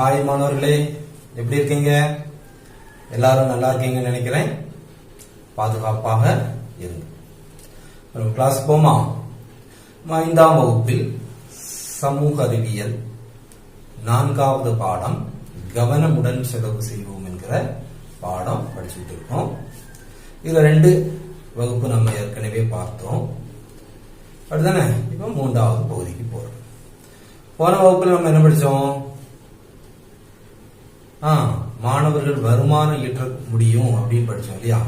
Hi மாணவர்களே, எப்படி இருக்கீங்க? எல்லாரும் நல்லா இருக்கீங்கன்னு நினைக்கிறேன். பாதுகாப்பாக இருங்க. கிளாஸ் போமா? 5ஆம் வகுப்பில் சமூக அறிவியல் 4வது பாடம் கவனமுடன் செலவு செய்வோம் என்கிற பாடம் படிச்சுட்டு இருக்கோம். இதுல 2 வகுப்பு நம்ம ஏற்கனவே பார்த்தோம். அப்படிதானே? இப்ப 3வது பகுதிக்கு போறோம். போன வகுப்புல நம்ம என்ன படிச்சோம்? மாணவர்கள் வருமானம் ஈட்ட முடியும் அப்படின்னு படிச்சோம் இல்லையா?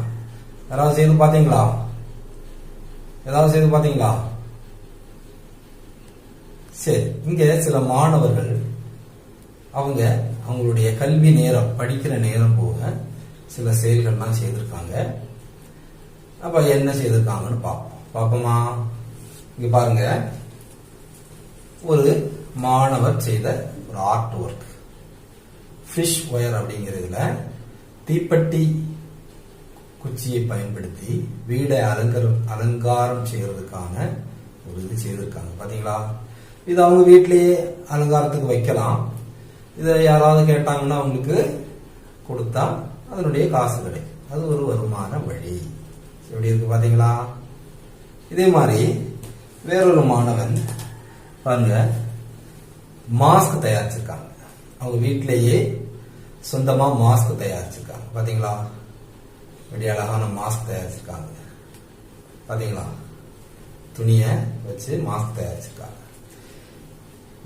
யாராவது செய்து பாத்தீங்களா? சரி, இங்க சில மாணவர்கள் அவங்களுடைய கல்வி நேரம், படிக்கிற நேரம் போக சில செயல்கள்லாம் செய்திருக்காங்க. அப்ப என்ன செய்திருக்காங்கன்னு பாப்போமா? இங்க பாருங்க, ஒரு மாணவர் செய்த ஒரு ஆர்ட் ஒர்க், ஃபிஷ் ஒயர் அப்படிங்கிறதுல தீப்பெட்டி குச்சியை பயன்படுத்தி வீடை அலங்காரம் செய்யறதுக்கான ஒரு இது செய்திருக்காங்க. பாத்தீங்களா? இது அவங்க வீட்டிலேயே அலங்காரத்துக்கு வைக்கலாம். இதை யாராவது கேட்டாங்கன்னா அவங்களுக்கு கொடுத்தா அதனுடைய காசு கிடைக்கும். அது ஒரு வருமான வழி. எப்படி இருக்கு பாத்தீங்களா? இதே மாதிரி வேறொரு மாணவன் பாருங்க, மாஸ்க் தயாரிச்சிருக்காங்க. அவங்க வீட்டிலேயே சொந்தமா மாஸ்க் தயாரிச்சிருக்காங்க. பாத்தீங்களா? இப்படி அழகான மாஸ்க் தயாரிச்சிருக்காங்க. பாத்தீங்களா? துணிய வச்சு மாஸ்க் தயாரிச்சிருக்காங்க.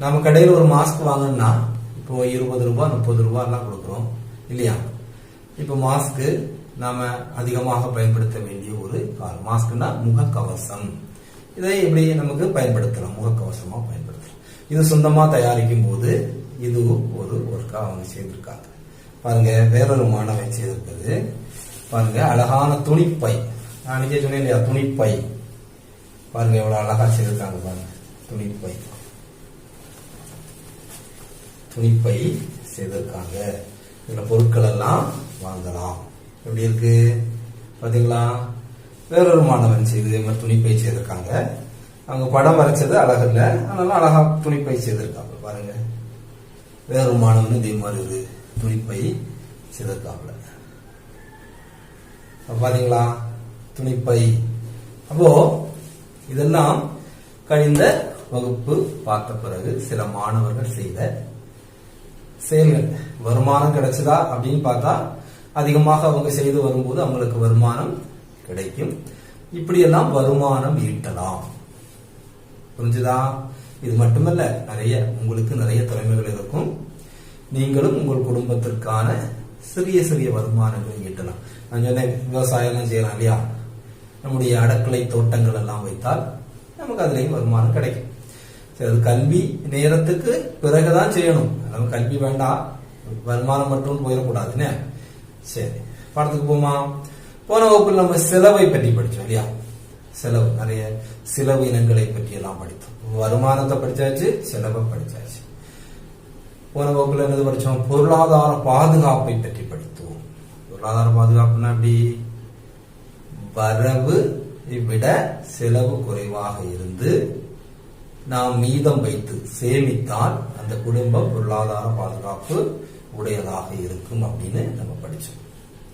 நம்ம கடையில் ஒரு மாஸ்க் வாங்கணும்னா இப்போ 20 ரூபாய் 30 ரூபாய் எல்லாம் கொடுக்குறோம் இல்லையா? இப்போ மாஸ்க் நாம அதிகமாக பயன்படுத்த வேண்டிய ஒரு மாஸ்க்னா முகக்கவசம். இதை எப்படி நமக்கு பயன்படுத்தலாம்? முகக்கவசமா பயன்படுத்தலாம். இது சொந்தமா தயாரிக்கும் போது இது ஒரு ஒர்க்கா அவங்க செய்திருக்காங்க. பாருங்க, வேறொரு மாணவன் செய்திருக்கிறது பாருங்க, அழகான துணிப்பை. நான் நினைக்க சொன்னேன் இல்லையா, துணிப்பை. பாருங்க எவ்வளவு அழகா செய்திருக்காங்க. பாருங்க, துணிப்பை செய்திருக்காங்க. இதுல பொருட்கள் எல்லாம் வாங்கலாம். எப்படி இருக்கு பாத்தீங்களா? வேறொரு மாணவன் செய்து துணிப்பை செய்திருக்காங்க. அவங்க படம் வரைச்சது அழகு இல்ல, அதனால அழகா துணிப்பை செய்திருக்காங்க. பாருங்க, வேறொரு மாணவன் இதே மாதிரி ஒரு துணிப்பை செய்திருக்காங்க. பாத்தீங்களா? துணிப்பை. அப்போ இதெல்லாம் கழிந்த வகுப்பு பார்த்த பிறகு சில மாணவர்கள் செய்த செயல்கள். வருமானம் கிடைச்சதா அப்படின்னு பார்த்தா அதிகமாக அவங்க செய்து வரும்போது அவங்களுக்கு வருமானம் கிடைக்கும். இப்படியெல்லாம் வருமானம் ஈட்டலாம். புரிஞ்சுதா? இது மட்டுமல்ல, உங்களுக்கு நிறைய திறமைகள் இருக்கும். நீங்களும் உங்கள் குடும்பத்திற்கான சிறிய சிறிய வருமானங்களை ஈட்டலாம். நான் சொன்னேன், விவசாயம் செய்யலாம் இல்லையா? நம்முடைய அடக்கலை தோட்டங்கள் எல்லாம் வைத்தால் நமக்கு அதுலயும் வருமானம் கிடைக்கும். சரி, அது கல்வி நேரத்துக்கு பிறகுதான் செய்யணும். நம்ம கல்வி வேண்டாம், வருமானம் மட்டும் போயிடக்கூடாதுன்னு. சரி, பாடத்துக்கு போமா? போன வகுப்பில் நம்ம செலவை பற்றி படிச்சோம் இல்லையா? செலவு, நிறைய செலவு இனங்களை பற்றி எல்லாம் படித்தோம். வருமானத்தை படிச்சாச்சு, செலவை படிச்சாச்சு. போன வகுப்புல என்னது படிச்சோம்? பொருளாதார பாதுகாப்பை பற்றி படித்தோம். பொருளாதார பாதுகாப்புன்னா எப்படி? வரவு விட செலவு குறைவாக இருந்து நாம் மீதம் வைத்து சேமித்தால் அந்த குடும்பம் பொருளாதார பாதுகாப்பு உடையதாக இருக்கும் அப்படின்னு நம்ம படிச்சோம்.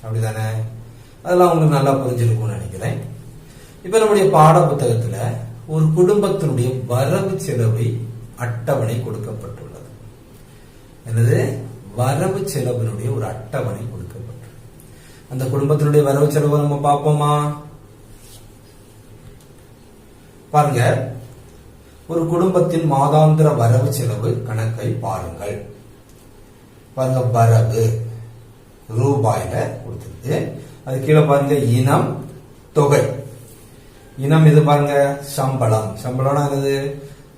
அப்படிதானே? அதெல்லாம் உங்களுக்கு நல்லா புரிஞ்சிருக்கும்னு நினைக்கிறேன். இப்ப நம்முடைய பாட புத்தகத்துல ஒரு குடும்பத்தினுடைய வரவு செலவை அட்டவணை கொடுக்கப்பட்டுள்ளது. என்னது? வரவு செலவினுடைய ஒரு அட்டவணை கொடுக்கப்பட்டுள்ளது. அந்த குடும்பத்தினுடைய வரவு செலவை நம்ம பார்ப்போமா? பாருங்க, ஒரு குடும்பத்தின் மாதாந்திர வரவு செலவு கணக்கை பாருங்கள். பாருங்க, வரவு ரூபாயில கொடுத்துருக்கு. அது கீழே பாருங்க, இனம், தொகை. இனம் இது பாருங்க, சம்பளம். சம்பளம்னா என்னது?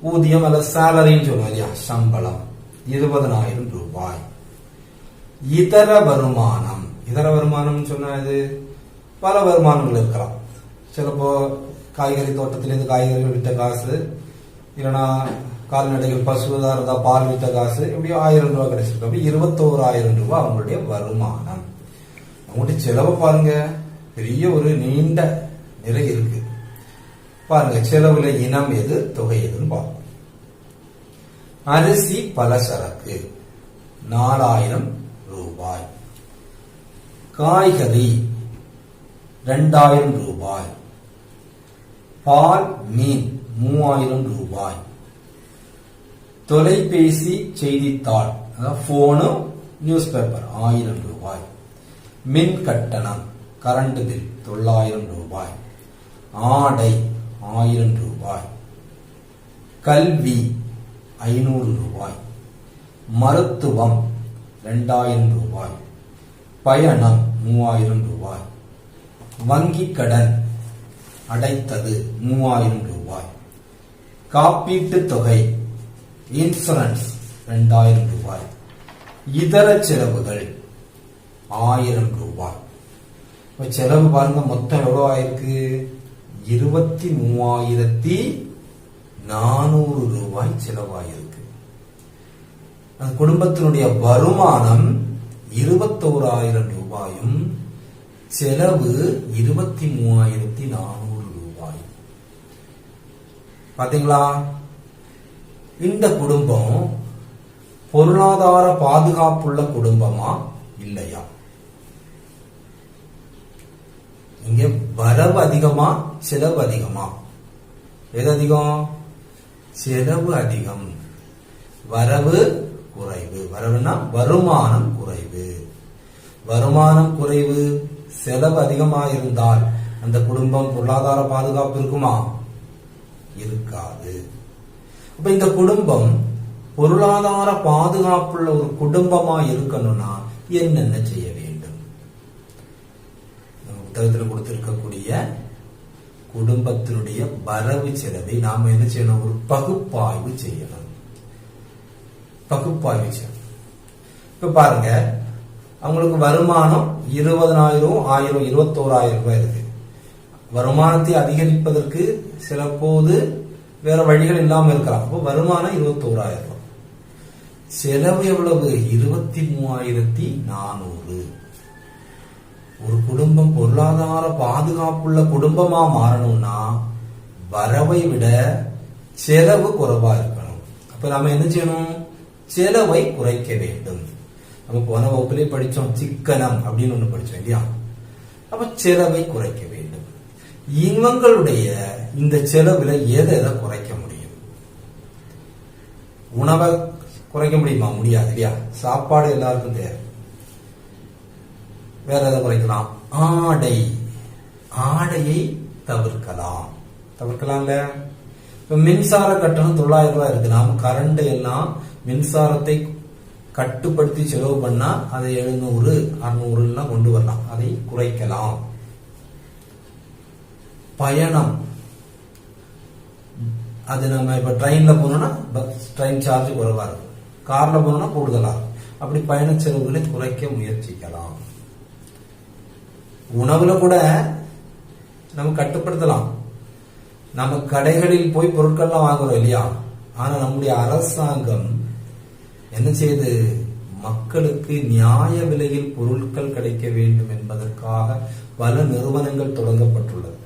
ஊதியம் அல்லது சேலரின்னு சொல்லுவோம் இல்லையா, சம்பளம். 20,000 ரூபாய். இதர வருமானம். இதர வருமானம் சொன்னா இது பல வருமானங்கள் இருக்கலாம். சிலப்போ காய்கறி தோட்டத்திலிருந்து காய்கறிகள் வித்த காசு, இல்லைன்னா கால்நடைகள் பசுவதா இருந்தா பால் வித்த காசு, இப்படி 1000 ரூபாய் கிடைச்சிருக்கு. 21,000 ரூபாய் அவங்களுடைய வருமானம். அவங்களுடைய செலவு பாருங்க, பெரிய ஒரு நீண்ட நிறை இருக்கு. பாருங்க, செலவுல இனம் எது, தொகை எதுன்னு பார்ப்போம். அரிசி பலசரக்கு 4,000 ரூபாய். காய்கறி 2,000 ரூபாய். பால் மீன் 3,000 ரூபாய். தொலைபேசி செய்தித்தாள், போனு நியூஸ் பேப்பர் 1000 ரூபாய். மின் கட்டணம் கரண்ட் பில் 9,000 ரூபாய். ஆடை 1000 ரூபாய். கல்வி 500 ரூபாய். மருத்துவம் 2,000 ரூபாய். பயணம் 3,000 ரூபாய். வங்கி கடன் அடைத்தது 3,000 ரூபாய். காப்பீட்டு தொகை இன்சூரன்ஸ் 2,000 ரூபாய். இதர செலவுகள் 1000 ரூபாய். செலவு பாருங்க, மொத்தம் எவ்வளவு ஆயிருக்கு? 23,400 ரூபாய் செலவாயிருக்கு. அந்த குடும்பத்தினுடைய வருமானம் 21,000 ரூபாயும் செலவு 23,400 ரூபாய். பாத்தீங்களா? இந்த குடும்பம் பொருளாதார பாதுகாப்புள்ள குடும்பமா இல்லையா? இங்க வரவு அதிகமா செலவு அதிகமா? எது அதிகம்? செலவு அதிகம். வரவு குறைவு. வரவுன்னா வருமானம் குறைவு. வருமானம் குறைவு, செலவு அதிகமா இருந்தால் அந்த குடும்பம் பொருளாதார பாதுகாப்பு இருக்குமா? இருக்காது. அப்ப இந்த குடும்பம் பொருளாதார பாதுகாப்புள்ள ஒரு குடும்பமா இருக்கணும்னா என்னென்ன செய்ய வேண்டும்? புத்தகத்தில் கொடுத்திருக்கக்கூடிய குடும்பத்தினுடைய வரவு செலவை நாம என்ன செய்யணும்? ஒரு பகுப்பாய்வு செய்யணும். பகுப்பாய்வு செய்யணும். இப்ப பாருங்க, அவங்களுக்கு வருமானம் 20,000, 1000, 21,000 ரூபாய் இருக்கு. வருமானத்தை அதிகரிப்பதற்கு சில போது வேற வழிகள் இல்லாம இருக்கலாம். அப்போ வருமானம் 21,000 ரூபாய். செலவு எவ்வளவு? 23,400. ஒரு குடும்பம் பொருளாதார பாதுகாப்புள்ள குடும்பமா மாறணும்னா வரவை விட செலவு குறைவா இருக்கணும். அப்ப நாம என்ன செய்யணும்? செலவை குறைக்க வேண்டும். நம்ம போன வகுப்பிலே படிச்சோம், சிக்கனம் அப்படின்னு ஒண்ணு படிச்சோம் இல்லையா? அப்ப செலவை குறைக்க வேண்டும். இவங்களுடைய இந்த செலவுல எதை குறைக்க முடியும்? உணவை குறைக்க முடியுமா? முடியாது இல்லையா? சாப்பாடு எல்லாருக்கும் தேவை. வேற எதை குறைக்கலாம்? ஆடையை தவிர்க்கலாம். தவிர்க்கலாம்ல. இப்ப மின்சார கட்டணம் 9,000 ரூபாய் இருக்கு. நாம கரண்ட் எல்லாம் மின்சாரத்தை கட்டுப்படுத்தி செலவு பண்ணா அதை 700, 600 கொண்டு வரலாம். அதை குறைக்கலாம். பயணம், அது நம்ம இப்ப ட்ரெயின்ல போனோம்னா ட்ரெயின் சார்ஜ் குறைவா இருக்கும், கார்ல போனோம்னா கூடுதலா இருக்கும். அப்படி பயண செலவுகளை குறைக்க முயற்சிக்கலாம். உணவுல கூட நம்ம கட்டுப்படுத்தலாம். நம்ம கடைகளில் போய் பொருட்கள்லாம் வாங்குறோம் இல்லையா? ஆனா நம்முடைய அரசாங்கம் என்ன செய்யுது? மக்களுக்கு நியாய விலையில் பொருட்கள் கிடைக்க வேண்டும் என்பதற்காக பல நிறுவனங்கள் தொடங்கப்பட்டுள்ளது.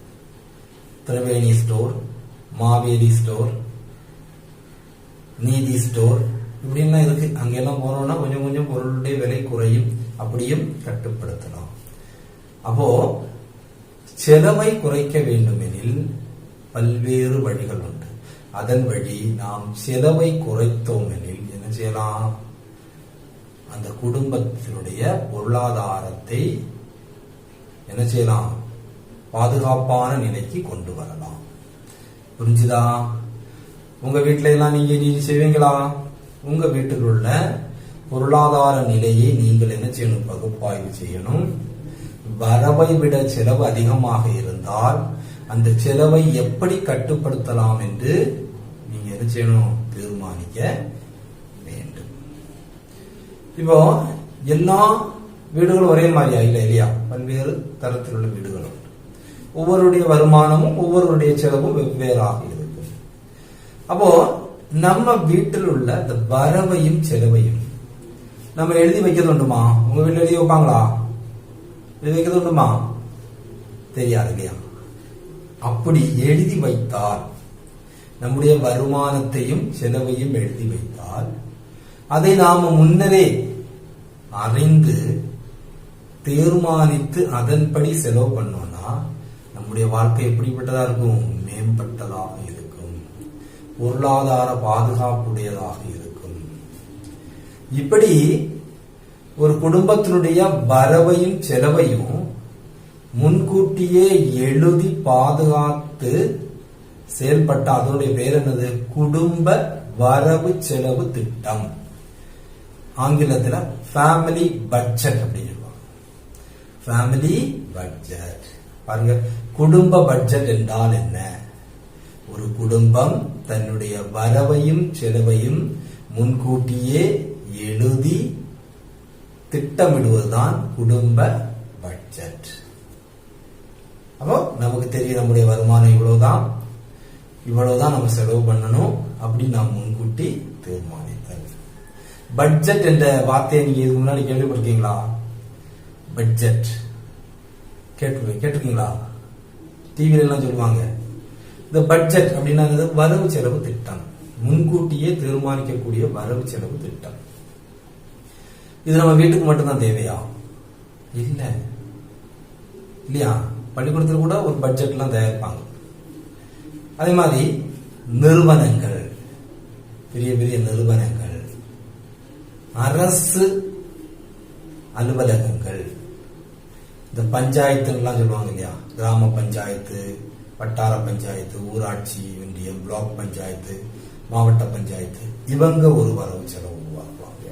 திரிவேணி ஸ்டோர், மாவேலி ஸ்டோர், நீதி ஸ்டோர் இப்படின்லாம் இருக்கு. அங்கெல்லாம் போனோம்னா கொஞ்சம் கொஞ்சம் பொருளுடைய விலை குறையும். அப்படியும் கட்டுப்படுத்தலாம். அப்போ செலவை குறைக்க வேண்டுமெனில் பல்வேறு வழிகள் உண்டு. அதன் வழி நாம் செலவை குறைத்தோம் எனில் என்ன செய்யலாம்? அந்த குடும்பத்தினுடைய பொருளாதாரத்தை என்ன செய்யலாம்? பாதுகாப்பான நிலைக்கு கொண்டு வரலாம். புரிஞ்சுதா? உங்க வீட்டுல எல்லாம் நீங்க நீதி செய்வீங்களா? உங்க வீட்டில் உள்ள பொருளாதார நிலையை நீங்கள் என்ன செய்யணும்? பகுப்பாய்வு செய்யணும். வரவை விட செலவு அதிகமாக இருந்தால் அந்த செலவை எப்படி கட்டுப்படுத்தலாம் என்று நீங்க என்ன செய்யணும், தீர்மானிக்க வேண்டும். இப்போ எல்லா வீடுகளும் ஒரே மாதிரியா இல்லை இல்லையா, பல்வேறு தரத்தில் உள்ள வீடுகளும் ஒவ்வொருடைய வருமானமும் ஒவ்வொருடைய செலவும் வெவ்வேறாக இருக்கும். அப்போ நம்ம வீட்டில் உள்ள இந்த வரவையும் செலவையும் நம்ம எழுதி வைக்கிறது உண்டுமா? உங்க வீட்டில் எழுதி வைப்பாங்களா? எழுதி வைக்கிறது உண்டுமா? தெரியாது இல்லையா? அப்படி எழுதி வைத்தால், நம்முடைய வருமானத்தையும் செலவையும் எழுதி வைத்தால், அதை நாம முன்னரே அறிந்து தீர்மானித்து அதன்படி செலவு பண்ணோம்னா நம்முடைய வாழ்க்கை எப்படிப்பட்டதா இருக்கும்? மேம்பட்டதாக இருக்கும், பொருளாதார பாதுகாப்புடையதாக இருக்கும். இப்படி ஒரு குடும்பத்தினுடைய வரவையும் செலவையும் முன்கூட்டியே எழுதி பாதுகாத்து செயல்பட்ட அதனுடைய பேர் என்னது? குடும்ப வரவு செலவு திட்டம். ஆங்கிலத்தில் ஃபேமிலி பட்ஜெட் அப்படின்னு சொல்லுவாங்க. Family budget. பாருங்க, குடும்ப பட்ஜெட் என்றால் என்ன? ஒரு குடும்பம் தன்னுடைய வரவையும் செலவையும் முன்கூட்டியே எழுதி திட்டமிடுவதுதான் குடும்ப பட்ஜெட். அப்போ நமக்கு தெரியும் நம்முடைய வருமானம் இவ்வளவுதான் நம்ம செலவு பண்ணணும் அப்படின்னு நாம் முன்கூட்டி தீர்மானித்தல். பட்ஜெட் என்ற வார்த்தையை நீங்க இதுக்கு முன்னாடி கேள்விப்பட்டிருக்கீங்களா? பட்ஜெட் கேட்டிருக்கீங்களா? டிவில எல்லாம் சொல்லுவாங்க. இந்த பட்ஜெட் அப்படின்னா வரவு செலவு திட்டம், முன்கூட்டியே தீர்மானிக்கக்கூடிய வரவு செலவு திட்டம். இது நம்ம வீட்டுக்கு மட்டும்தான் தேவையா? இல்ல இல்லையா? பள்ளிக்கூடத்தில் கூட ஒரு பட்ஜெட் எல்லாம் தயாரிப்பாங்க. அதே மாதிரி நிறுவனங்கள், பெரிய பெரிய நிறுவனங்கள், அரசு அலுவலகங்கள், இந்த பஞ்சாயத்து எல்லாம் சொல்லுவாங்க இல்லையா, கிராம பஞ்சாயத்து, வட்டார பஞ்சாயத்து, ஊராட்சி ஒன்றியம், பிளாக் பஞ்சாயத்து, மாவட்ட பஞ்சாயத்து, இவங்க ஒரு வரவு செலவு உருவாக்குவாங்க.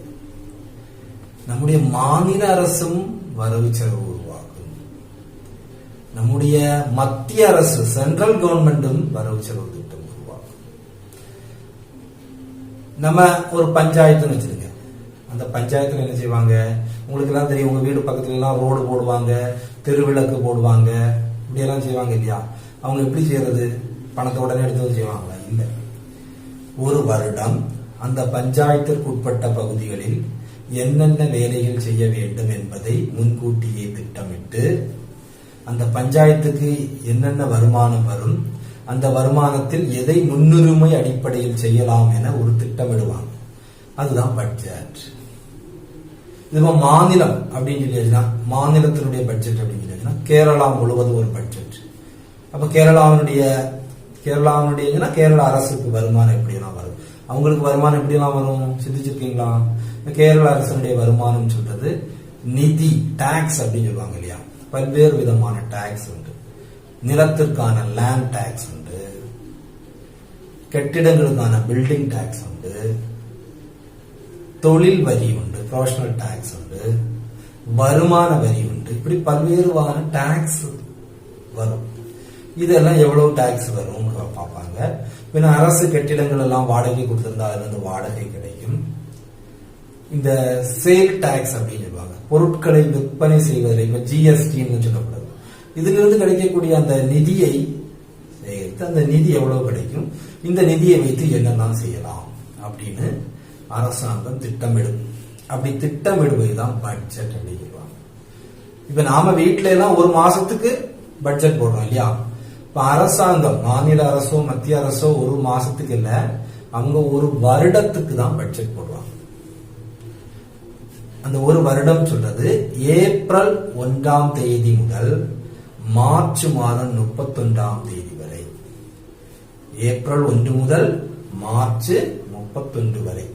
நம்முடைய மாநில அரசும் வரவு செலவு உருவாக்கும். நம்முடைய மத்திய அரசு, சென்ட்ரல் கவர்மெண்டும் வரவு செலவு திட்டம் உருவாக்கும். நம்ம ஒரு பஞ்சாயத்துன்னு வச்சிருக்க, அந்த பஞ்சாயத்துல என்ன செய்வாங்க? உங்களுக்கு எல்லாம் தெரியும், உங்க வீடு பக்கத்துல எல்லாம் ரோடு போடுவாங்க, தெருவிளக்கு போடுவாங்க, இப்படி எல்லாம் செய்வாங்க இல்லையா? அவங்க எப்படி செய்யறது? பணத்தை உடனே எடுத்து வந்து செய்வாங்களா? இல்ல. ஒரு வருடம் அந்த பஞ்சாயத்திற்கு உட்பட்ட பகுதிகளில் என்னென்ன வேலைகள் செய்ய வேண்டும் என்பதை முன்கூட்டியே திட்டமிட்டு, அந்த பஞ்சாயத்துக்கு என்னென்ன வருமானம் வரும், அந்த வருமானத்தில் எதை முன்னுரிமை அடிப்படையில் செய்யலாம் என ஒரு திட்டமிடுவாங்க. அதுதான் பட்ஜெட். இது மாநிலம் அப்படின்னு சொல்லியாச்சுன்னா, மாநிலத்தினுடைய பட்ஜெட் அப்படின்னு சொல்லியாச்சுன்னா கேரளா முழுவதும் ஒரு பட்ஜெட். அப்ப கேரளாவுடைய கேரள அரசுக்கு வருமானம் எப்படியெல்லாம் வரும், அவங்களுக்கு வருமானம் எப்படியெல்லாம் வரும் சிந்திச்சிருக்கீங்களா? கேரள அரசனுடைய வருமானம் சொல்றது நிதி, டாக்ஸ் அப்படின்னு சொல்லுவாங்க இல்லையா? பல்வேறு விதமான டாக்ஸ் உண்டு. நிலத்திற்கான லேண்ட் டாக்ஸ் உண்டு, கட்டிடங்களுக்கான பில்டிங் டாக்ஸ் உண்டு, தொழில் வரி உண்டு, ப்ரொஃபஷனல் டாக்ஸ் உண்டு, வருமான வரி உண்டு. இப்படி பல்வேறு வகையான டாக்ஸ் வரும். இதெல்லாம் எவ்வளவு டாக்ஸ் வரும் பார்ப்பாங்க. பின்ன அரசு கட்டிடங்கள் எல்லாம் வாடகை கொடுத்திருந்தா அதுல இருந்து வாடகை கிடைக்கும். இந்த சேல் டாக்ஸ் அப்படின்னு சொல்லுவாங்க, பொருட்களை விற்பனை செய்வதில் இப்ப ஜிஎஸ்டின்னு சொல்லப்படுது. இதுல இருந்து கிடைக்கக்கூடிய அந்த நிதியை சேகரித்து அந்த நிதி எவ்வளவு கிடைக்கும், இந்த நிதியை வைத்து என்னெல்லாம் செய்யலாம் அப்படின்னு அரசாங்கம் திட்டமிடும். அப்படி திட்டமிடுவதுதான் பட்ஜெட் அப்படின்னு சொல்லுவாங்க. இப்ப நாம வீட்டுல எல்லாம் ஒரு மாசத்துக்கு பட்ஜெட் போடுறோம் இல்லையா? இப்ப அரசாங்கம், மாநில அரசோ மத்திய அரசோ ஒரு மாசத்துக்கு இல்ல, அவங்க ஒரு வருடத்துக்கு தான் பட்ஜெட் போடுவாங்க. அந்த ஒரு வருடம் சொல்றது ஏப்ரல் 1ஆம் தேதி முதல் மார்ச் மாதம் 31ஆம் தேதி வரை. ஏப்ரல் 1 முதல் மார்ச் 31 வரை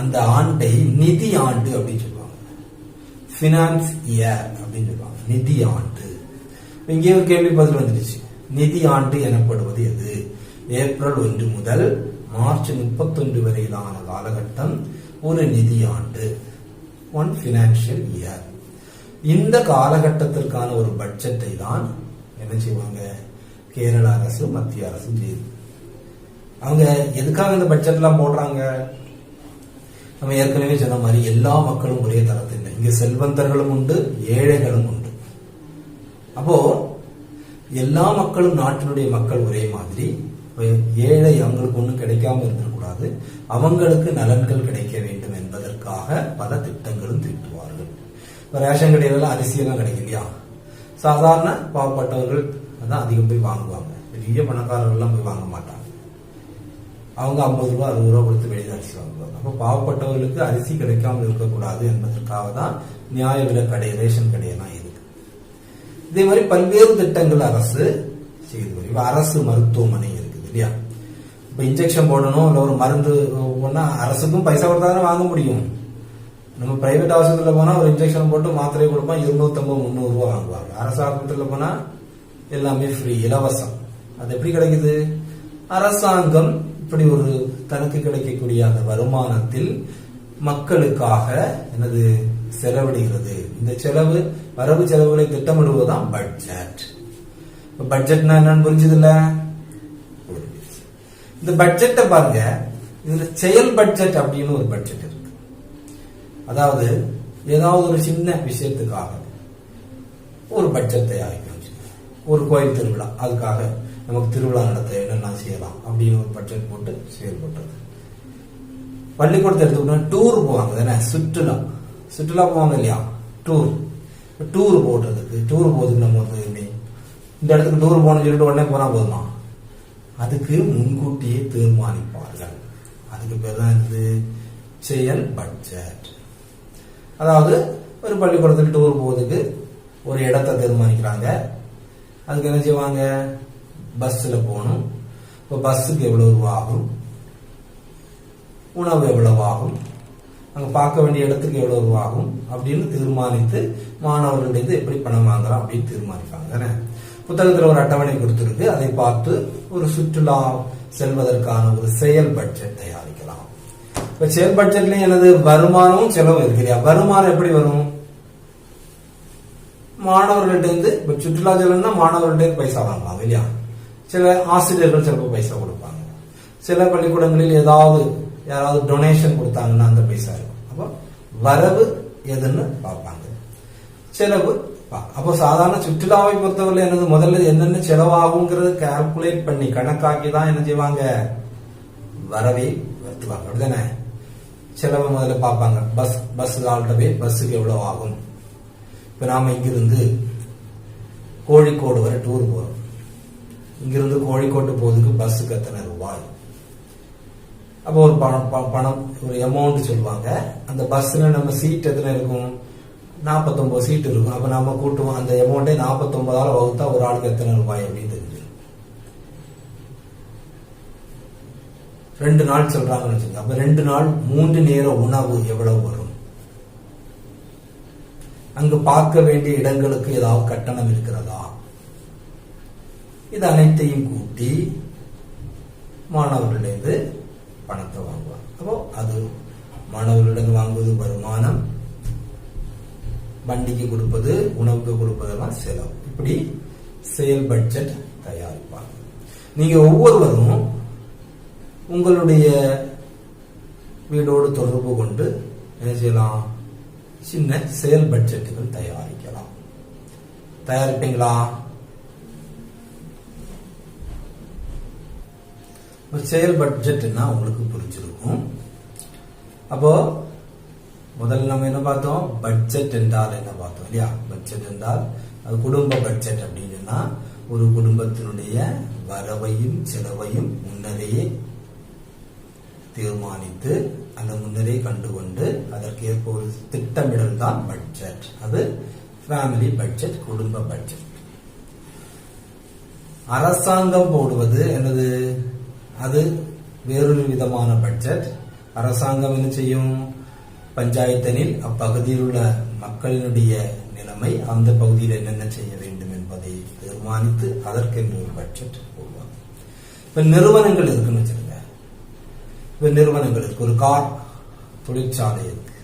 அந்த ஆண்டை நிதி ஆண்டு அப்படின்னு சொல்லுவாங்க. பினான்ஸ் இயர் அப்படின்னு சொல்லுவாங்க, நிதி ஆண்டு. இங்கே ஒரு கேள்வி பதில் வந்துடுச்சு. நிதி ஆண்டு எனப்படுவது எது? ஏப்ரல் 1 முதல் மார்ச் 31 வரையிலான காலகட்டம் ஒரு நிதி ஆண்டு, ஒன் பினான்சியல் இயர். இந்த காலகட்டத்திற்கான ஒரு பட்ஜெட்டை தான் என்ன செய்வாங்க? கேரள அரசு மத்திய அரசும் செய்யுது. அவங்க எதுக்காக இந்த பட்ஜெட் எல்லாம் போடுறாங்க? நம்ம ஏற்கனவே சொன்ன மாதிரி எல்லா மக்களும் ஒரே தரத்தில் இல்லை. இங்க செல்வந்தர்களும் உண்டு, ஏழைகளும் உண்டு. அப்போ எல்லா மக்களும், நாட்டினுடைய மக்கள் ஒரே மாதிரி. ஏழை அவங்களுக்கு ஒன்றும் கிடைக்காம இருக்கக்கூடாது, அவங்களுக்கு நலன்கள் கிடைக்க வேண்டும் என்பதற்காக பல திட்டங்களும் தீட்டுவார்கள். இப்போ ரேஷன் கடையிலாம் அரிசியெல்லாம் கிடைக்கும் இல்லையா? சாதாரண பாவப்பட்டவர்கள் அதான் அதிகம் போய் வாங்குவாங்க. பெரிய பணக்காரர்கள்லாம் போய் வாங்க மாட்டாங்க. அவங்க 50 ரூபா 60 ரூபா கொடுத்து வெளியில் அரிசி வாங்குவாங்க. அப்போ பாவப்பட்டவர்களுக்கு அரிசி கிடைக்காமல் இருக்கக்கூடாது என்பதற்காக தான் நியாய விலை கடை, ரேஷன் கடையெல்லாம் இருக்கு. இதே மாதிரி பல்வேறு திட்டங்கள் அரசு செய்து வரும். இப்ப அரசு மருத்துவமனை இருக்குது இல்லையா? இப்ப இன்ஜெக்ஷன் போடணும், இல்ல ஒரு மருந்து போனா அரசுக்கும் பைசா கொடுத்தாதான் வாங்க முடியும். நம்ம பிரைவேட் ஆஸ்பத்திரியில போனா ஒரு இன்ஜெக்ஷன் போட்டு மாத்திரை கொடுப்போம், 250-300 ரூபா வாங்குவாங்க. அரசு ஆஸ்பத்திரியில போனா எல்லாமே ஃப்ரீ, இலவசம். அது எப்படி கிடைக்குது? அரசாங்கம் இப்படி ஒரு தனக்கு கிடைக்கக்கூடிய அந்த வருமானத்தில் மக்களுக்காக என்னது செலவிடுகிறது. இந்த செலவு, வரவு செலவுகளை திட்டமிடுவதுதான் பட்ஜெட். பட்ஜெட்னா என்னன்னு புரிஞ்சது இல்ல? இந்த பட்ஜெட்டை பாருங்க, இதுல செயல் பட்ஜெட் அப்படின்னு ஒரு பட்ஜெட் இருக்கு. அதாவது ஏதாவது ஒரு சின்ன விஷயத்துக்காக ஒரு பட்ஜெட் தயாரிக்கணும். ஒரு கோயில் திருவிழா, அதுக்காக நமக்கு திருவிழா நடத்த என்னென்ன செய்யலாம் அப்படின்னு ஒரு பட்ஜெட் போட்டு செயல்படுறது. பள்ளிக்கூடத்தை எடுத்துக்கிட்டா டூர் போவாங்க தானே, சுற்றுலா போவாங்க இல்லையா? டூர் போடுறதுக்கு, டூர் போகுதுக்கு நம்ம வந்து இந்த இடத்துக்கு டூர் போகணும்னு சொல்லிட்டு உடனே போனா போதுமா? அதுக்கு முன்கூட்டியே தீர்மானிப்பார்கள். அதுக்கு பேர் தான் இது செயல் பட்ஜெட். அதாவது ஒரு பள்ளிக்கூடத்துக்கு டூர் போகுதுக்கு ஒரு இடத்தை தீர்மானிக்கிறாங்க. அதுக்கு என்ன செய்வாங்க? பஸ்ல போகணும். இப்போ பஸ்ஸுக்கு எவ்வளவு ரூபா ஆகும், உணவு எவ்வளவு ஆகும், அங்க பார்க்க வேண்டிய இடத்துக்கு எவ்வளவு ரூபா ஆகும் அப்படின்னு தீர்மானித்து மாணவர்களிடம் எப்படி பணம் வாங்கலாம் அப்படின்னு தீர்மானிப்பாங்க தானே. புத்தகத்தில் ஒரு அட்டவணை கொடுத்திருக்கு, அதை பார்த்து ஒரு சுற்றுலா செல்வதற்கான ஒரு செயல் பட்ஜெட் தயாரிக்கலாம். இப்ப செயல் பட்ஜெட்ல எனது வருமானமும் செலவும் இருக்கு இல்லையா? வருமானம் எப்படி வரும்? மாணவர்கள்ட்ட இருந்து, இப்ப சுற்றுலா செல்வம்னா மாணவர்கள்ட்ட இருந்து பைசா வாங்கலாம் இல்லையா? சில ஆசிரியர்கள் சிலப்போ பைசா கொடுப்பாங்க. சில பள்ளிக்கூடங்களில் யாராவது டொனேஷன் கொடுத்தாங்கன்னா அந்த பைசா இருக்கும். அப்போ வரவு எதுன்னு பார்ப்பாங்க, செலவு. அப்போ சாதாரண சுற்றுலாவை பொறுத்தவரை என்னது, முதல்ல என்னென்ன செலவாகுங்கிறது கால்குலேட் பண்ணி கணக்காக்கி தான் என்ன செய்வாங்க, வரவை வருத்துவாங்க. அப்படிதானே? செலவை முதல்ல பார்ப்பாங்க. பஸ் ஆள்கிட்ட போய் பஸ்ஸுக்கு எவ்வளவு ஆகும். இப்ப நாம இங்கிருந்து கோழிக்கோடு வரை டூர் போறோம். இங்கிருந்து கோழிக்கோட்டு போறதுக்கு பஸ்ஸுக்கு எத்தனை ரூபாய்? அப்போ ஒரு பணம் ஒரு அமௌண்ட் சொல்லுவாங்க. அந்த பஸ்ல நம்ம சீட் எத்தனை இருக்கும்? 49 சீட் இருக்கும். அப்ப நம்ம கூட்டுவோம் அந்த அமௌண்ட்டை 49ஆல வகுத்தா ஒரு ஆளுக்கு எத்தனை ரூபாய் அப்படின்னு தெரிஞ்சிடும். 2 நாள் சொல்றாங்கன்னு வச்சுக்கோங்க. அப்ப 2 நாள் 3 நேர உணவு எவ்வளவு வரும்? அங்கு பார்க்க வேண்டிய இடங்களுக்கு ஏதாவது கட்டணம் இருக்கிறதா? இது அனைத்தையும் கூட்டி மாணவர்களிடம் பணத்தை வாங்குவாங்க. அப்போ அது மாணவர்களிடம் வாங்குவது வருமானம், வண்டிக்கு கொடுப்பது, உணவுக்கு கொடுப்பதெல்லாம் செலவு. இப்படி செயல் பட்ஜெட் தயாரிப்பாங்க. நீங்க ஒவ்வொருவரும் உங்களுடைய வீடோடு தொடர்பு கொண்டு என்ன செய்யலாம்? சின்ன செயல் பட்ஜெட்டுகள் தயாரிக்கலாம். தயாரிப்பீங்களா? செயல் பட்ஜெட்னா உங்களுக்கு புரிஞ்சிருக்கும். அப்போ முதல்ல நம்ம என்ன பார்த்தோம்? பட்ஜெட் என்றால் என்ன பார்த்தோம் இல்லையா? பட்ஜெட் என்றால் அது குடும்ப பட்ஜெட் அப்படின்னா ஒரு குடும்பத்தினுடைய வரவையும் செலவையும் முன்னரே தீர்மானித்து அந்த முன்னரே கண்டுகொண்டு அதற்கேற்ப ஒரு திட்டமிடல் தான் பட்ஜெட். அது ஃபேமிலி பட்ஜெட், குடும்ப பட்ஜெட். அரசாங்கம் போடுவது என்னது? அது வேறொரு விதமான பட்ஜெட். அரசாங்கம் என்ன செய்யும்? பஞ்சாயத்தனில் அப்பகுதியில் உள்ள மக்களினுடைய நிலைமை, அந்த பகுதியில் என்னென்ன செய்ய வேண்டும் என்பதை தீர்மானித்து அதற்கென்று ஒரு பட்ஜெட் போடுவாங்க. இப்ப நிறுவனங்கள் இருக்குன்னு வச்சிருக்க. இப்ப நிறுவனங்கள் இருக்கு, ஒரு கார் தொழிற்சாலை இருக்கு,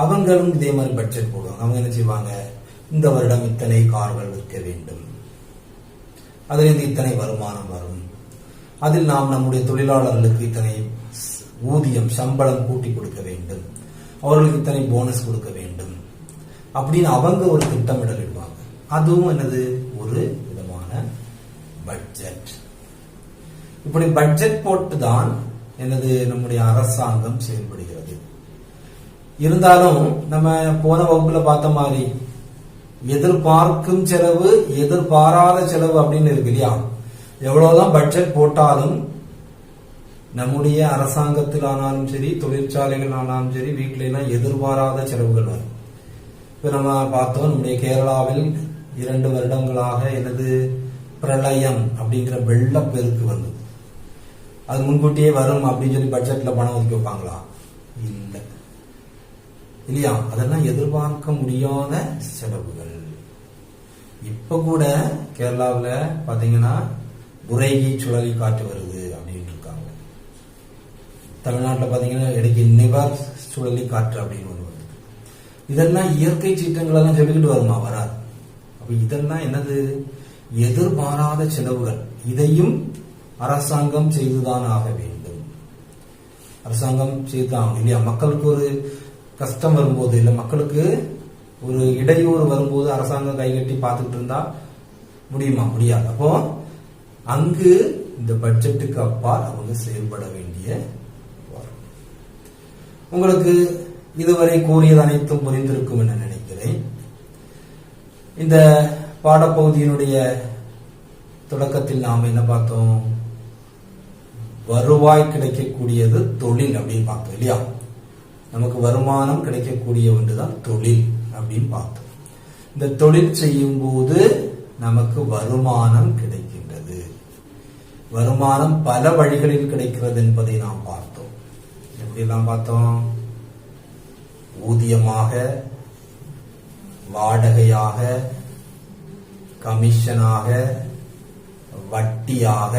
அவங்களும் இதே மாதிரி பட்ஜெட் போடுவாங்க. அவங்க என்ன செய்வாங்க? இந்த வருடம் இத்தனை கார்கள் விற்க வேண்டும், அதிலிருந்து இத்தனை வருமானம் வரும், அதில் நாம் நம்முடைய தொழிலாளர்களுக்கு இத்தனை ஊதியம் சம்பளம் கூட்டி கொடுக்க வேண்டும், அவர்களுக்கு இத்தனை போனஸ் கொடுக்க வேண்டும் அப்படின்னு அவங்க ஒரு திட்டமிடல் இடுவாங்க. அதுவும் என்னது, ஒரு விதமான பட்ஜெட். இப்படி பட்ஜெட் போட்டுதான் என்னது நம்முடைய அரசாங்கம் செயல்படுகிறது. இருந்தாலும் நம்ம போன வகுப்புல பார்த்த மாதிரி எதிர்பார்க்கும் செலவு எதிர்பாராத செலவு அப்படின்னு இருக்கு இல்லையா. எவ்வளவுதான் பட்ஜெட் போட்டாலும் நம்முடைய அரசாங்கத்தில் ஆனாலும் சரி, தொழிற்சாலைகள் ஆனாலும் சரி, வீட்டில எல்லாம் எதிர்பாராத செலவுகள் வரும். இப்ப நம்ம பார்த்தோம், நம்முடைய கேரளாவில் 2 வருடங்களாக என்னது பிரளயம் அப்படிங்கிற வெள்ளப்பெருக்கு வந்தது. அது முன்கூட்டியே வரும் அப்படின்னு சொல்லி பட்ஜெட்ல பணம் ஒதுக்கி வைப்பாங்களா? இல்ல இல்லையா. அதெல்லாம் எதிர்பார்க்க முடியாத செலவுகள். இப்ப கூட கேரளாவில் பாத்தீங்கன்னா புரைகி சுழலி காற்று வருது அப்படின்னு இருக்காங்க. தமிழ்நாட்டில் பாத்தீங்கன்னா இடைக்கு நிவர் சுழலி காற்று அப்படின்னு ஒன்று வருது. இதெல்லாம் இயற்கை சீற்றங்கள் எல்லாம் சொல்லிக்கிட்டு வருமா? வராது. அப்ப இதெல்லாம் என்னது, எதிர்பாராத செலவுகள். இதையும் அரசாங்கம் செய்துதான் ஆக வேண்டும். அரசாங்கம் செய்துதான் இல்லையா. மக்களுக்கு ஒரு கஷ்டம் வரும்போது, இல்ல மக்களுக்கு ஒரு இடையூறு வரும்போது அரசாங்கம் கைகட்டி பார்த்துட்டு இருந்தா முடியுமா? முடியாது. அப்போ அங்கு இந்த பட்ஜெட்டுக்கு அப்பால் அவங்க செயல்பட வேண்டிய வரும். உங்களுக்கு இதுவரை கூறியது அனைத்தும் புரிந்திருக்கும் என நினைக்கிறேன். இந்த பாடப்பகுதியினுடைய தொடக்கத்தில் நாம் என்ன பார்த்தோம்? வருவாய் கிடைக்கக்கூடியது தொழில் அப்படின்னு பார்த்தோம் இல்லையா. நமக்கு வருமானம் கிடைக்கக்கூடிய ஒன்றுதான் தொழில் அப்படின்னு பார்த்தோம். இந்த தொழில் செய்யும் போது நமக்கு வருமானம் கிடைக்கின்றது. வருமானம் பல வழிகளில் கிடைக்கிறது என்பதை நாம் பார்த்தோம். எப்படிலாம் பார்த்தோம்? ஊதியமாக, வாடகையாக, கமிஷனாக, வட்டியாக,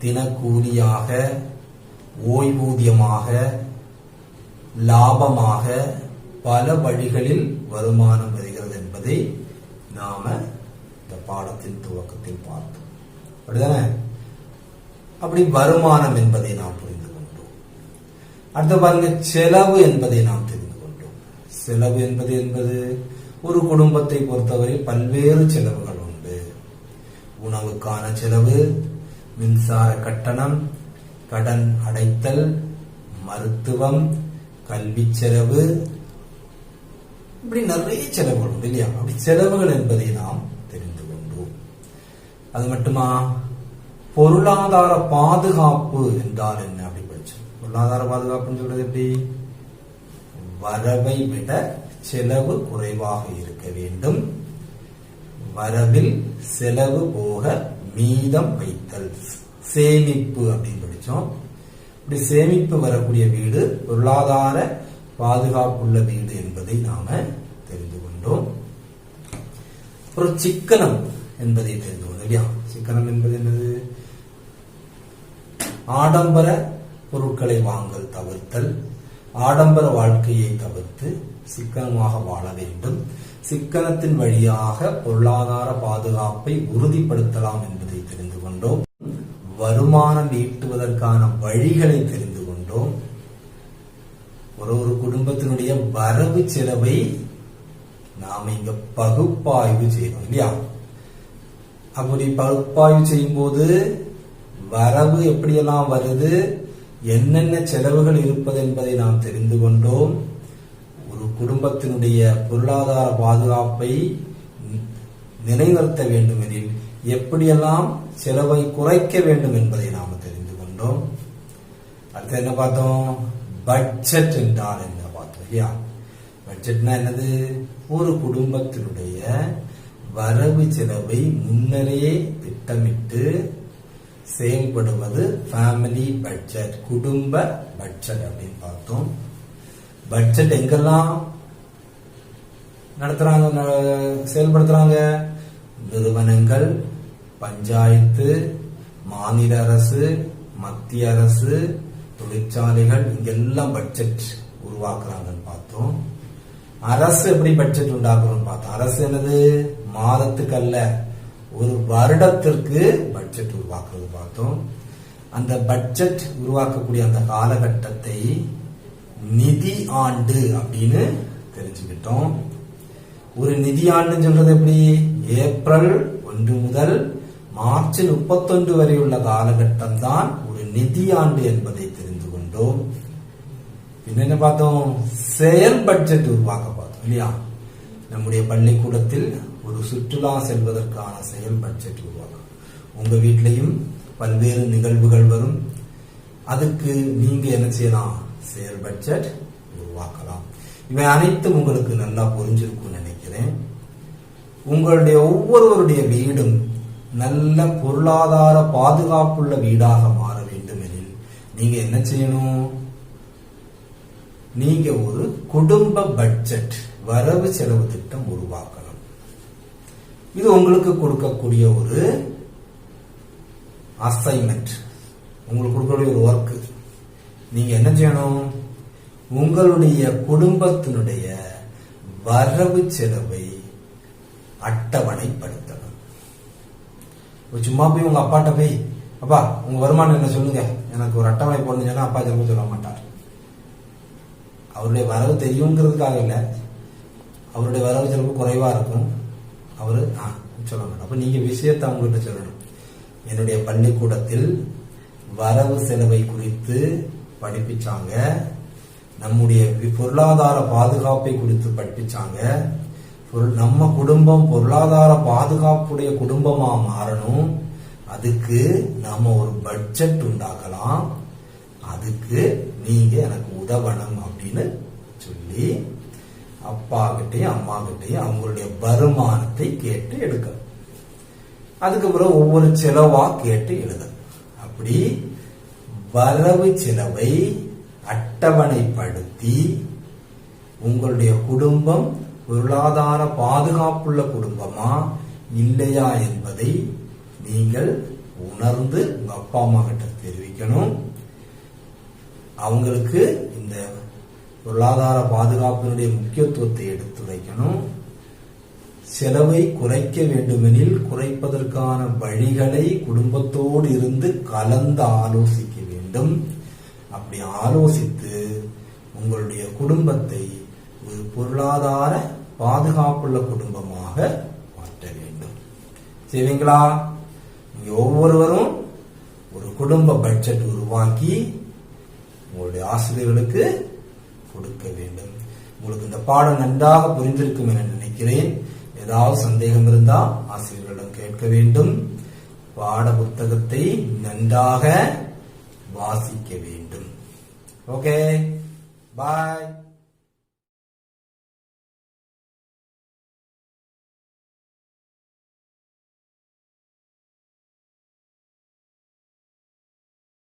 தினக்கூலியாக, ஓய்வூதியமாக, லாபமாக, பல வழிகளில் வருமானம் வருகிறது என்பதை நாம இந்த பாடத்தின் துவக்கத்தில் பார்த்தோம். அப்படிதானே? அப்படி வருமானம் என்பதை நாம் புரிந்து கொண்டோம். அடுத்த பாருங்க, செலவு என்பதை நாம் தெரிந்து கொண்டோம். செலவு என்பது ஒரு குடும்பத்தை பொறுத்தவரை பல்வேறு செலவுகள் உண்டு. உணவுக்கான செலவு, மின்சார கட்டணம், கடன் அடைத்தல், மருத்துவம், கல்வி செலவு, இப்படி நிறைய செலவுகள் உண்டு இல்லையா. அப்படி செலவுகள் என்பதை நாம் தெரிந்து கொண்டோம். அது மட்டுமா, பொருளாதார பாதுகாப்பு என்றால் என்ன அப்படி படிச்சோம். பொருளாதார பாதுகாப்புன்னு சொல்றது எப்படி? வரவை விட செலவு குறைவாக இருக்க வேண்டும், வரவில் செலவு போக மீதம் வைத்தல், சேமிப்பு அப்படின்னு படிச்சோம். இப்படி சேமிப்பு வரக்கூடிய வீடு பொருளாதார பாதுகாப்புள்ள வீடு என்பதை நாம தெரிந்து கொண்டோம். அப்புறம் சிக்கனம் என்பதை தெரிந்து கொண்டோம் இல்லையா. சிக்கனம் என்பது என்னது? ஆடம்பர பொருட்களை வாங்கல் தவிர்த்தல், ஆடம்பர வாழ்க்கையை தவிர்த்து சிக்கனமாக வாழ வேண்டும், சிக்கனத்தின் வழியாக பொருளாதார பாதுகாப்பை உறுதிப்படுத்தலாம் என்பதை தெரிந்து கொண்டோம். வருமானம் ஈட்டுவதற்கான வழிகளை தெரிந்து கொண்டோம். ஒரு குடும்பத்தினுடைய வரவு செலவை நாம இங்க பகுப்பாய்வு செய்யணும் இல்லையா. அப்படி பகுப்பாய்வு செய்யும் போது வரவு எப்படியெல்லாம் வருது, என்னென்ன செலவுகள் இருப்பது என்பதை நாம் தெரிந்து கொண்டோம். ஒரு குடும்பத்தினுடைய பொருளாதார பாதுகாப்பை நிலைநிறுத்த வேண்டும் எனில் எப்படியெல்லாம் செலவை குறைக்க வேண்டும் என்பதை நாம் தெரிந்து கொண்டோம். அடுத்து என்ன பார்த்தோம்? பட்ஜெட் என்றால் என்ன பார்த்தோம் இல்லையா. பட்ஜெட்னா என்னது? ஒரு குடும்பத்தினுடைய வரவு செலவை முன்னரே திட்டமிட்டு செயல்படுவது ஃபேமிலி பட்ஜெட், குடும்ப பட்ஜெட் அப்படின்னு பார்த்தோம். பட்ஜெட் எங்கெல்லாம் நடத்துறாங்க, செயல்படுத்துறாங்க? நிறுவனங்கள், பஞ்சாயத்து, மாநில அரசு, மத்திய அரசு, தொழிற்சாலைகள், இங்கெல்லாம் பட்ஜெட் உருவாக்குறாங்கன்னு பார்த்தோம். அரசு எப்படி பட்ஜெட் உண்டாக்குறோம்னு பார்த்தோம். அரசு என்னது? மாதத்துக்கு அல்ல, ஒரு வருடத்திற்கு பட்ஜெட் உருவாக்குறது பார்த்தோம். அந்த பட்ஜெட் உருவாக்கக்கூடிய அந்த காலகட்டத்தை நிதி ஆண்டு அப்படின்னு தெரிஞ்சுக்கிட்டோம். ஒரு நிதி ஆண்டுன்னு சொல்றது எப்படி? ஏப்ரல் 1 முதல் மார்ச் 31 வரை உள்ள காலகட்டம் தான் ஒரு நிதி ஆண்டு என்பதை தெரிந்து கொண்டோம். என்ன பார்த்தோம்? செயல் பட்ஜெட் உருவாக்க பார்த்தோம் இல்லையா? நம்முடைய பள்ளிக்கூடத்தில் ஒரு சுற்றுலா செல்வதற்கான செயல் பட்ஜெட் உருவாக்கும். உங்க வீட்லயும் பல்வேறு நிகழ்வுகள் வரும். அதுக்கு நீங்க என்ன செய்யலாம்? செயல் பட்ஜெட் உருவாக்கலாம். இவை அனைத்தும் உங்களுக்கு நல்லா புரிஞ்சிருக்கும் நினைக்கிறேன். உங்களுடைய ஒவ்வொருவருடைய வீடும் நல்ல பொருளாதார பாதுகாப்புள்ள வீடாக மாற வேண்டும் எனில் நீங்க என்ன செய்யணும்? நீங்க ஒரு குடும்ப பட்ஜெட், வரவு செலவு திட்டம் உருவாக்கணும். இது உங்களுக்கு கொடுக்கக்கூடிய ஒரு அசைன்மெண்ட், உங்களுக்கு கொடுக்கக்கூடிய ஒரு ஒர்க். நீங்க என்ன செய்யணும்? உங்களுடைய குடும்பத்தினுடைய வரவு செலவை அட்டவணைப்படுத்தணும். சும்மா போய் உங்க அப்பாட்ட போய், அப்பா உங்க வருமானம் என்ன சொல்லுங்க, எனக்கு ஒரு அட்டவணை போடணும்னு சொன்னா அப்பா திரும்ப சொல்ல மாட்டார். அவருடைய வரவு தெரியுங்கிறதுக்காக இல்ல, அவருடைய வரவு செலவு குறைவா இருக்கும், அவரு சொல்ல மாட்டார். அப்ப நீங்க விஷயத்தை அவங்ககிட்ட சொல்லணும். என்னுடைய பள்ளிக்கூடத்தில் வரவு செலவை குறித்து படிப்பிச்சாங்க, நம்முடைய பொருளாதார பாதுகாப்பை குறித்து படிப்பிச்சாங்க. நம்ம குடும்பம் பொருளாதார பாதுகாப்புடைய குடும்பமா மாறணும். அதுக்கு நாம ஒரு பட்ஜெட் உண்டாக்கலாம். அதுக்கு நீங்க எனக்கு உதவணும் அப்படின்னு சொல்லி அப்பா கிட்டையும் அம்மா கிட்டையும் அவங்களுடைய வருமானத்தை கேட்டு எடுக்கணும். அதுக்கப்புறம் ஒவ்வொரு செலவா கேட்டு எழுதணும். அப்படி வரவு செலவை அட்டவணைப்படுத்தி உங்களுடைய குடும்பம் பொருளாதார பாதுகாப்புள்ள குடும்பமா இல்லையா என்பதை நீங்கள் உணர்ந்து உங்க அப்பா அம்மா கிட்ட தெரிவிக்கணும். அவங்களுக்கு இந்த பொருளாதார பாதுகாப்பினுடைய முக்கியத்துவத்தை எடுத்துரைக்கணும். செலவை குறைக்க வேண்டுமெனில் குறைப்பதற்கான வழிகளை குடும்பத்தோடு இருந்து கலந்து ஆலோசிக்க வேண்டும். அப்படி ஆலோசித்து உங்களுடைய குடும்பத்தை ஒரு பொருளாதார பாதுகாப்புள்ள குடும்பமாக மாற்ற வேண்டும். சரிங்களா? நீங்க ஒவ்வொருவரும் ஒரு குடும்ப பட்ஜெட் உருவாக்கி உங்களுடைய ஆசிரியர்களுக்கு கொடுக்க வேண்டும். உங்களுக்கு இந்த பாடம் நன்றாக புரிந்திருக்கும் என நினைக்கிறேன். ஏதாவது சந்தேகம் இருந்தா ஆசிரியர்களிடம் கேட்க வேண்டும். பாட புத்தகத்தை நன்றாக வாசிக்க வேண்டும். ஓகே, பாய்.